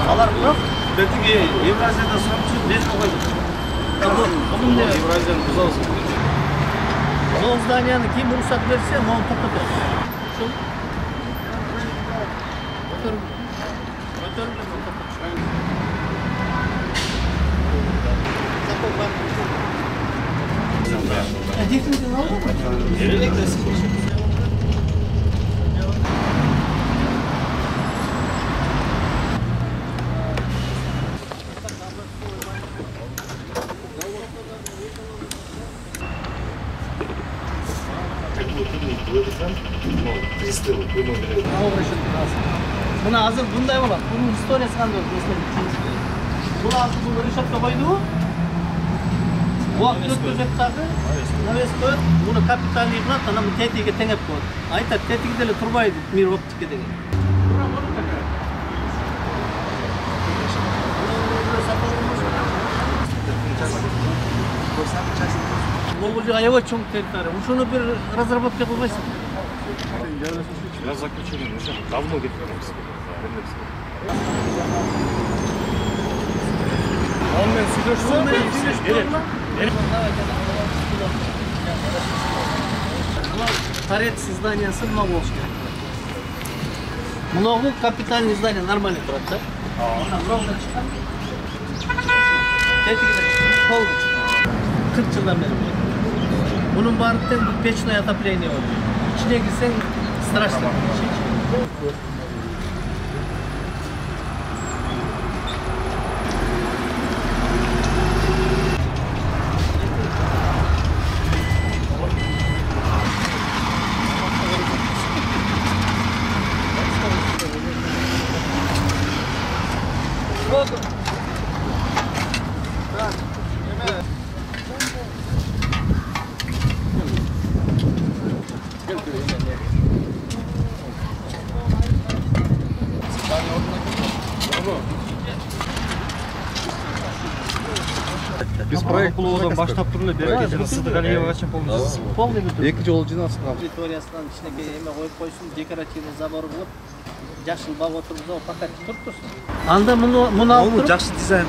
Алар бирок Бетиги Евразияда сатчу мезгил койду. бунун не Евразияны бузабыз. Ол зданияны ким уруксат берсе, мону токтотот. Ушул. Мына азыр мындай болот. Бунун историясы кандай болот? Бул азыр бул решетке койду. Убакыт өткөзөт дагы. Навеске муну капитальный кылат, анан тетиге теңеп коет. Айтат, тетиги деле турбайт, мир оптика деген. Бул аябай чоң территория. Ушуну бир разработка кылбайсың. Я заключение уже давно кеткенбиз. Он мен сүйлөшсөм, торец зданиясы мына болуш керек. Мынагу капитальный здание нормально турат да? Мына бирок чыккан. Тетигиде пол 40 жылдан бери. Bunun barıttan печное отопление var. İçine girsen страшно. Biz проект кылуудан баштап туруп эле берки жана Сыдыгалиевага чейин полностью. Полный бүтүн. Эки жолу жыйналсын. Территориясынан кичинекей эме коюп койсун, декоративный забор болуп, жашыл бак отургузуп, пока туруп турсун. Анда муну алып туруп, Жакшы дизайн.